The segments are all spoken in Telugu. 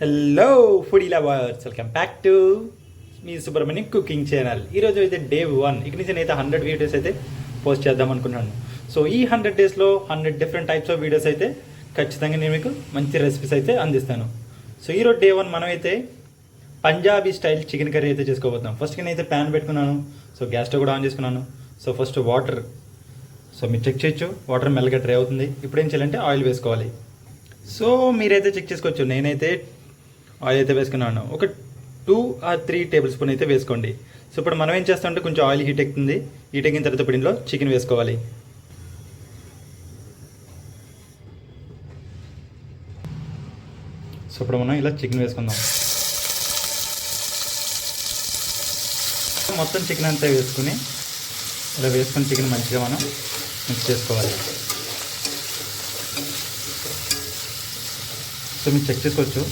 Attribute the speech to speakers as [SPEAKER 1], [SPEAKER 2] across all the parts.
[SPEAKER 1] Hello foodie lovers, welcome back to me Subrahmanyam cooking channel. ఈరోజు అయితే డే 1. ఇక నుంచి నేనైతే 100 వీడియోస్ అయితే పోస్ట్ చేద్దాం అనుకున్నాను. సో ఈ 100 డేస్లో 100 డిఫరెంట్ టైప్స్ ఆఫ్ వీడియోస్ అయితే ఖచ్చితంగా నేను మీకు మంచి రెసిపీస్ అయితే అందిస్తాను. సో ఈరోజు డే 1 మనమైతే పంజాబీ స్టైల్ చికెన్ కర్రీ అయితే చేసుకోబోతున్నాం. ఫస్ట్ నేనైతే ప్యాన్ పెట్టుకున్నాను. సో గ్యాస్ స్టవ్ కూడా ఆన్ చేసుకున్నాను. సో ఫస్ట్ వాటర్, సో మీరు చెక్ చేయొచ్చు వాటర్ మెల్లగా డ్రై అవుతుంది. ఇప్పుడు ఏం చేయాలంటే ఆయిల్ వేసుకోవాలి. సో మీరైతే చెక్ చేసుకోవచ్చు. నేనైతే ఆయిల్ అయితే వేసుకున్నాను. ఒక 2 or 3 టేబుల్ స్పూన్ అయితే వేసుకోండి. సో ఇప్పుడు మనం ఏం చేస్తామంటే కొంచెం ఆయిల్ హీట్ ఎక్కుతుంది. హీట్ ఎక్కిన తర్వాత ఇప్పుడు ఇందులో చికెన్ వేసుకోవాలి. సో ఇప్పుడు మనం ఇలా చికెన్ వేసుకుందాం. మొత్తం చికెన్ అంతా వేసుకుని ఇలా వేసుకుని చికెన్ మంచిగా మనం మిక్స్ చేసుకోవాలి. సో మీరు చెక్ చేసుకోవచ్చు.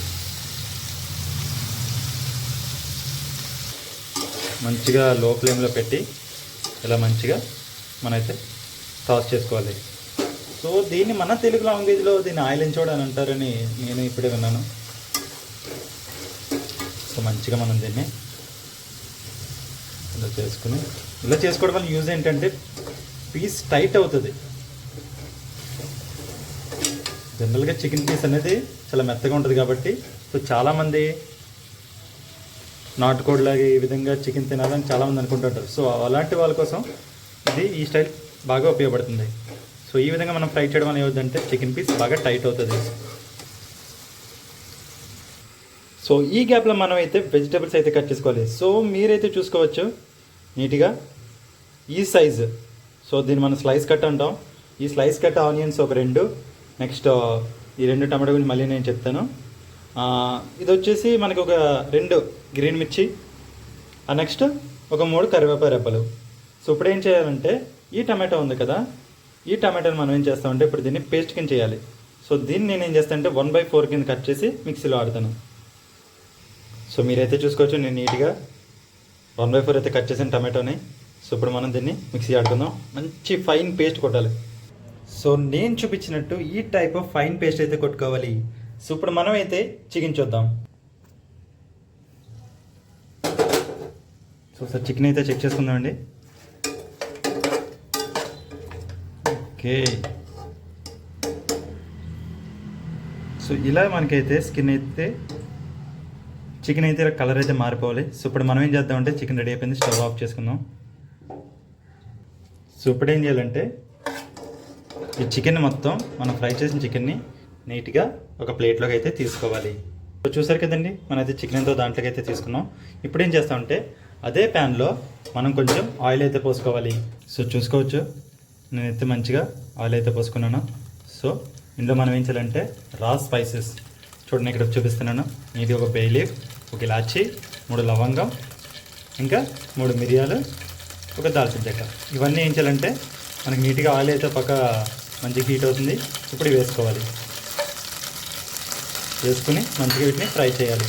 [SPEAKER 1] మంచిగా లో ఫ్లేమ్లో పెట్టి ఇలా మంచిగా మనమైతే టాస్ చేసుకోవాలి. సో దీన్ని మన తెలుగు లాంగ్వేజ్లో దీన్ని ఆయిల్ ఎంచోడు అని అంటారని నేను ఇప్పుడే విన్నాను. సో మంచిగా మనం దీన్ని ఇలా చేసుకుని ఇలా చేసుకోవడం వల్ల యూజ్ ఏంటంటే పీస్ టైట్ అవుతుంది. జనరల్గా చికెన్ పీస్ అనేది చాలా మెత్తగా ఉంటుంది కాబట్టి సో చాలామంది నాటుకోడిలాగా ఈ విధంగా చికెన్ తినాలని చాలామంది అనుకుంటుంటారు. సో అలాంటి వాళ్ళ కోసం ఈ స్టైల్ బాగా ఉపయోగపడుతుంది. సో ఈ విధంగా మనం ఫ్రై చేయడం అనేది ఏమవుతుందంటే చికెన్ పీస్ బాగా టైట్ అవుతుంది. సో ఈ గ్యాప్లో మనం అయితే వెజిటేబుల్స్ అయితే కట్ చేసుకోవాలి. సో మీరైతే చూసుకోవచ్చు నీట్గా ఈ సైజు. సో దీన్ని మనం స్లైస్ కట్ అంటాం. ఈ స్లైస్ కట్ ఆనియన్స్ ఒక 2, నెక్స్ట్ ఈ 2 టమాటో గురించి మళ్ళీ నేను చెప్తాను. ఇది వచ్చేసి మనకు ఒక 2 గ్రీన్ మిర్చి, నెక్స్ట్ ఒక 3 కరివేపాకు రెబ్బలు. సో ఇప్పుడు ఏం చేయాలంటే ఈ టమాటో ఉంది కదా, ఈ టమాటోని మనం ఏం చేస్తామంటే ఇప్పుడు దీన్ని పేస్ట్ కింద చేయాలి. సో దీన్ని నేను ఏం చేస్తానంటే 1/4 కింద కట్ చేసి మిక్సీలో ఆడతాను. సో మీరైతే చూసుకోవచ్చు నేను నీట్గా 1/4 అయితే కట్ చేసిన టమాటోని. సో ఇప్పుడు మనం దీన్ని మిక్సీ ఆడుకుందాం. మంచి ఫైన్ పేస్ట్ కొట్టాలి. సో నేను చూపించినట్టు ఈ టైప్ ఆఫ్ ఫైన్ పేస్ట్ అయితే కొట్టుకోవాలి. సో ఇప్పుడు మనం అయితే చికెన్ చూద్దాం. సో సార్ చికెన్ అయితే చెక్ చేసుకుందామండి. ఓకే, సో ఇలా మనకైతే చికెన్ అయితే ఇలా కలర్ అయితే మారిపోవాలి. సో ఇప్పుడు మనం ఏం చేద్దామంటే చికెన్ రెడీ అయిపోయింది, స్టవ్ ఆఫ్ చేసుకుందాం. సో ఇప్పుడు ఏం చేయాలంటే ఈ చికెన్ మొత్తం మనం ఫ్రై చేసిన చికెన్ని నీట్గా ఒక ప్లేట్లోకి అయితే తీసుకోవాలి. సో చూసారు కదండి, మనమైతే చికెన్ ఎంతో దాంట్లోకి అయితే తీసుకున్నాం. ఇప్పుడు ఏం చేస్తామంటే అదే ప్యాన్లో మనం కొంచెం ఆయిల్ అయితే పోసుకోవాలి. సో చూసుకోవచ్చు నేనైతే మంచిగా ఆయిల్ అయితే పోసుకున్నాను. సో ఇందులో మనం ఏం చేయాలంటే రా స్పైసెస్ చూడండి ఇక్కడ చూపిస్తున్నాను. ఇది ఒక బే లీఫ్, ఒక ఇలాచి, 3 లవంగం, ఇంకా 3 మిరియాలు, ఒక దాల్చిన చెక్క. ఇవన్నీ ఏం చేయాలంటే మనకి నీట్గా ఆయిల్ అయితే పక్క మంచిగా హీట్ అవుతుంది. ఇప్పుడు వేసుకోవాలి. వేసుకుని మంచిగా వీటిని ఫ్రై చేయాలి.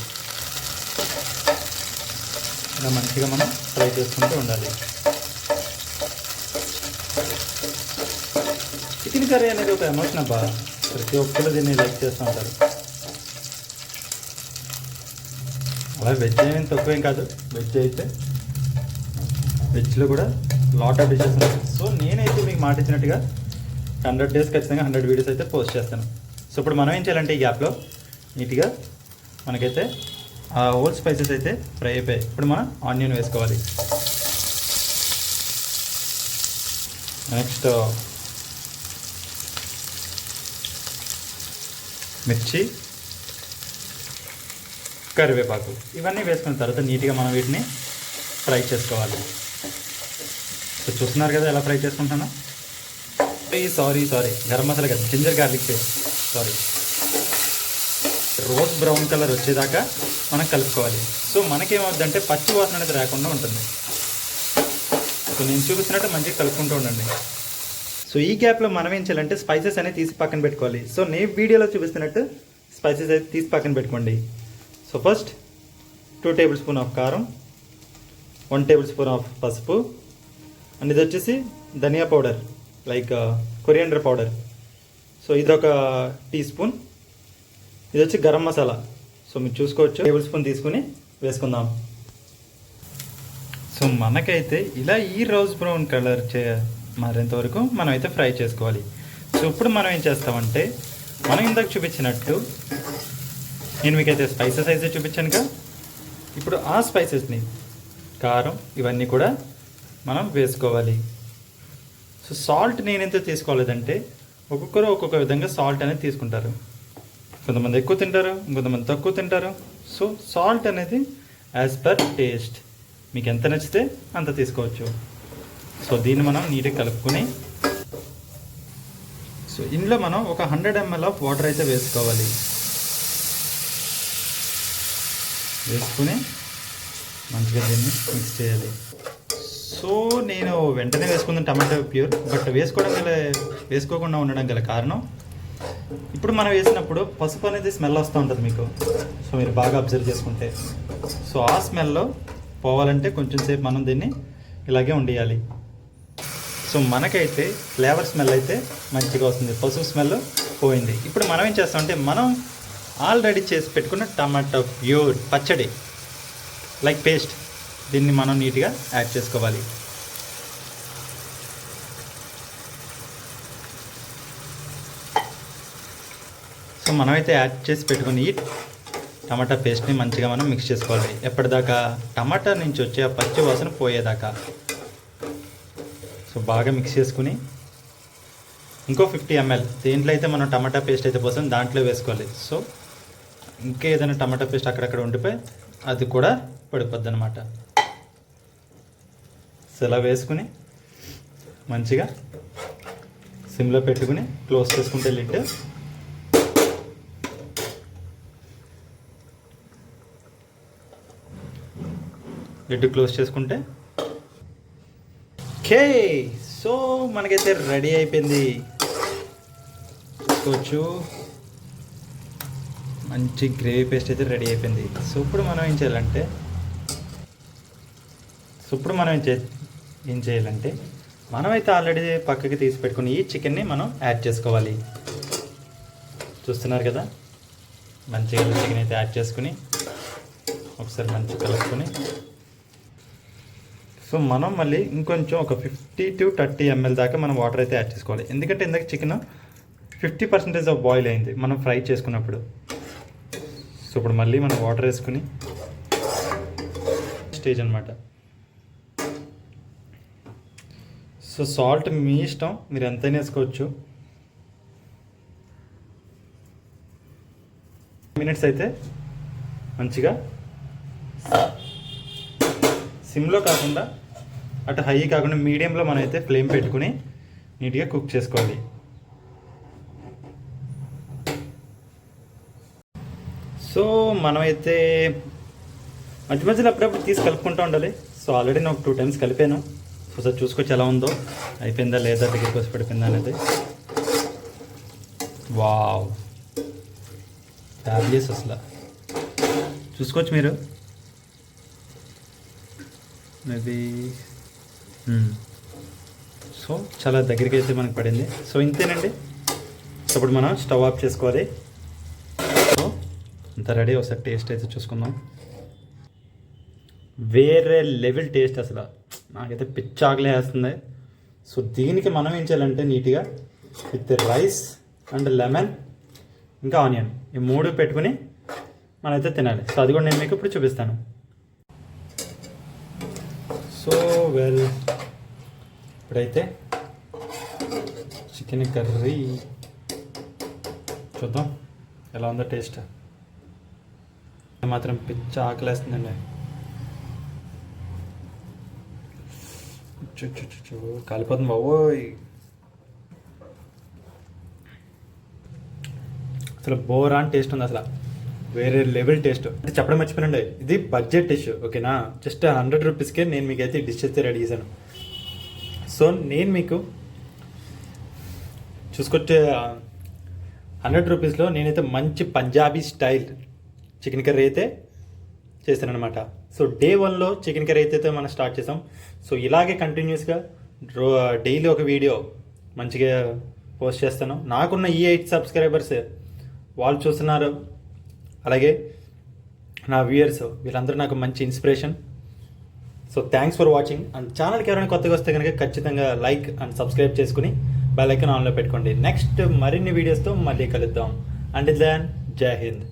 [SPEAKER 1] ఇలా మంచిగా మనం ఫ్రై చేసుకుంటూ ఉండాలి. చికెన్ కర్రీ అనేది ఒక ఎమోషన్ అబ్బా, ప్రతి ఒక్కరు దీన్ని లైక్ చేస్తూ ఉంటారు. అలా వెజ్ ఏం తక్కువేం కాదు, వెజ్లో కూడా లాట్ ఆఫ్ డిషెస్ ఉన్నాయి. సో నేనైతే మీకు మాట ఇచ్చినట్టుగా 100 డేస్ ఖచ్చితంగా 100 వీడియోస్ అయితే పోస్ట్ చేస్తాను. సో ఇప్పుడు మనం ఏం చేయాలంటే ఈ గ్యాప్లో నీట్గా మనకైతే ఆ హోల్ స్పైసెస్ అయితే ఫ్రై అయిపోయాయి. ఇప్పుడు మనం ఆనియన్ వేసుకోవాలి. నెక్స్ట్ మిర్చి, కరివేపాకు, ఇవన్నీ వేసుకున్న తర్వాత నీట్గా మనం వీటిని ఫ్రై చేసుకోవాలి. సో చూస్తున్నారు కదా ఎలా ఫ్రై చేసుకుంటాను. సారీ గరం మసాలా కదా, ginger garlic paste, rose brown colour వచ్చేదాకా మనం కలుపుకోవాలి. సో మనకేమవుతుందంటే పచ్చి వాసన అనేది రాకుండా ఉంటుంది. సో నేను చూపిస్తున్నట్టు మంచిగా కలుపుకుంటూ ఉండండి. సో ఈ గ్యాప్లో మనం ఏం చేయాలంటే స్పైసెస్ అనేది తీసి పక్కన పెట్టుకోవాలి. సో నేను వీడియోలో చూపిస్తున్నట్టు స్పైసెస్ అయితే తీసి పక్కన పెట్టుకోండి. So first 2 tablespoon of కారం, 1 టేబుల్ స్పూన్ ఆఫ్ పసుపు, అండ్ ఇది వచ్చేసి ధనియా powder like coriander powder. So ఇది ఒక టీ స్పూన్. ఇది వచ్చి గరం మసాలా. సో మీరు చూసుకోవచ్చు. టేబుల్ స్పూన్ తీసుకుని వేసుకుందాం. సో మనకైతే ఇలా ఈ రోజ్ బ్రౌన్ కలర్ మారేంత వరకు మనం అయితే ఫ్రై చేసుకోవాలి. సో ఇప్పుడు మనం ఏం చేస్తామంటే మనం ఇందాక చూపించినట్టు నేను మీకైతే స్పైసెస్ అయితే చూపించానుగా, ఇప్పుడు ఆ స్పైసెస్ని కారం ఇవన్నీ కూడా మనం వేసుకోవాలి. సో సాల్ట్ నేనెంత తీసుకోలేదంటే ఒక్కొక్కరు ఒక్కొక్క విధంగా సాల్ట్ అనేది తీసుకుంటారు. కొంతమంది ఎక్కువ తింటారు, ఇంకొంతమంది తక్కువ తింటారు. సో సాల్ట్ అనేది యాజ్ పర్ టేస్ట్ మీకు ఎంత నచ్చితే అంత తీసుకోవచ్చు. సో దీన్ని మనం నీట్గా కలుపుకొని సో ఇందులో మనం ఒక 100 ml ఆఫ్ వాటర్ అయితే వేసుకోవాలి. వేసుకుని మంచిగా దీన్ని మిక్స్ చేయాలి. సో నేను వెంటనే వేసుకుందాం టమాటో ప్యూర్, బట్ వేసుకోకుండా ఉండడం గల కారణం ఇప్పుడు మనం వేసినప్పుడు పసుపు అనేది స్మెల్ వస్తూ ఉంటుంది మీకు. సో మీరు బాగా అబ్జర్వ్ చేసుకుంటే సో ఆ స్మెల్లో పోవాలంటే కొంచెం సేపు మనం దీన్ని ఇలాగే ఉండియాలి. సో మనకైతే ఫ్లేవర్ స్మెల్ అయితే మంచిగా వస్తుంది, పసుపు స్మెల్ పోయింది. ఇప్పుడు మనం ఏం చేస్తామంటే మనం ఆల్రెడీ చేసి పెట్టుకున్న టమాటో ప్యూర్ పచ్చడి లైక్ పేస్ట్ దీన్ని మనం నీట్గా యాడ్ చేసుకోవాలి. సో మనమైతే యాడ్ చేసి పెట్టుకుని ఈ టమాటా పేస్ట్ని మంచిగా మనం మిక్స్ చేసుకోవాలి. ఎప్పటిదాకా టమాటా నుంచి వచ్చే ఆ పచ్చి వాసన పోయేదాకా. సో బాగా మిక్స్ చేసుకుని ఇంకో 50 ml దేంట్లో అయితే మనం టమాటా పేస్ట్ అయితే పోసాం దాంట్లో వేసుకోవాలి. సో ఇంకా ఏదైనా టమాటా పేస్ట్ అక్కడక్కడ ఉండిపోయి అది కూడా పడిపోద్ది అనమాట. సో ఇలా వేసుకుని మంచిగా సిమ్లో పెట్టుకుని క్లోజ్ చేసుకుంటే లిడ్ క్లోజ్ చేసుకుంటే ఓకే. సో మనకైతే రెడీ అయిపోయింది. చూసుకోవచ్చు మంచి గ్రేవీ పేస్ట్ అయితే రెడీ అయిపోయింది. సో ఇప్పుడు మనం ఏం చేయాలంటే మనమైతే ఆల్రెడీ పక్కకి తీసి పెట్టుకుని ఈ చికెన్ని మనం యాడ్ చేసుకోవాలి. చూస్తున్నారు కదా, మంచిగా చికెన్ అయితే యాడ్ చేసుకుని ఒకసారి మంచిగా కలుపుకొని సో మనం మళ్ళీ ఇంకొంచెం ఒక 50 to 30 ml దాకా మనం వాటర్ అయితే యాడ్ చేసుకోవాలి. ఎందుకంటే ఇందాక చికెన్ 50% ఆఫ్ బాయిల్ అయింది మనం ఫ్రై చేసుకున్నప్పుడు. సో ఇప్పుడు మళ్ళీ మనం వాటర్ వేసుకుని స్టేజ్ అనమాట. సో సాల్ట్ మీ ఇష్టం, మీరు ఎంతైనా వేసుకోవచ్చు. మినిట్స్ అయితే మంచిగా సిమ్లో కాకుండా అటు హై కాకుండా మీడియంలో మనం అయితే ఫ్లేమ్ పెట్టుకుని నీట్గా కుక్ చేసుకోవాలి. సో మనమైతే మధ్య మధ్యలో అప్పుడప్పుడు తీసి కలుపుకుంటూ ఉండాలి. సో ఆల్రెడీ నేను ఒక 2 times కలిపాను. ఒకసారి చూసుకోవచ్చు ఎలా ఉందో, అయిపోయిందా లేదా, దగ్గరికి వచ్చి పడిపోయిందా అనేది. వావ్ ఫ్యాబియస్ అసలు చూసుకోవచ్చు మీరు. మేబీ సో చాలా దగ్గరికి అయితే మనకు పడింది. సో ఇంతేనండి. సో ఇప్పుడు మనం స్టవ్ ఆఫ్ చేసుకోవాలి. సో అంత రెడీ. ఒకసారి టేస్ట్ అయితే చూసుకుందాం. వేరే లెవెల్ టేస్ట్ అసలు నాకైతే పిచ్చాకలే వేస్తుంది. సో దీనికి మనం ఏం చేయాలంటే నీట్గా విత్ రైస్ అండ్ లెమన్ ఇంకా ఆనియన్ ఈ 3 పెట్టుకుని మనమైతే తినాలి. సో అది కూడా నేను మీకు ఇప్పుడు చూపిస్తాను. సో వెల్ ఇప్పుడైతే చికెన్ కర్రీ చూద్దాం ఎలా ఉందో టేస్ట్. మాత్రం పిచ్చ ఆకలేస్తుందండి. కాలిపోతుంది బాబోయ్. అసలు బోర్ అని టేస్ట్ ఉంది, అసలు వేరే లెవెల్ టేస్ట్. అంటే చెప్పడం మర్చిపోయినండి, ఇది బడ్జెట్ డిష్ ఓకేనా. జస్ట్ 100 రూపీస్కే నేను మీకు అయితే డిష్ అయితే రెడీ చేశాను. సో నేను మీకు చూసుకొచ్చే 100 రూపీస్లో నేనైతే మంచి పంజాబీ స్టైల్ చికెన్ కర్రీ అయితే చేశాను అనమాట. సో డే 1లో చికెన్ కర్రీ అయితే మనం స్టార్ట్ చేసాం. సో ఇలాగే కంటిన్యూస్గా డైలీ ఒక వీడియో మంచిగా పోస్ట్ చేస్తాను. నాకున్న ఈ 8 సబ్స్క్రైబర్స్ వాళ్ళు చూస్తున్నారు. అలాగే నా వ్యూయర్స్ వీళ్ళందరూ నాకు మంచి inspiration. So thanks for watching. And ఛానల్కి ఎవరైనా కొత్తగా వస్తే కనుక ఖచ్చితంగా లైక్ అండ్ సబ్స్క్రైబ్ చేసుకుని బెల్ ఐకాన్ ఆన్లో పెట్టుకోండి. నెక్స్ట్ మరిన్ని వీడియోస్తో మళ్ళీ కలుద్దాం. అంటిల్ దెన్, జై హింద్.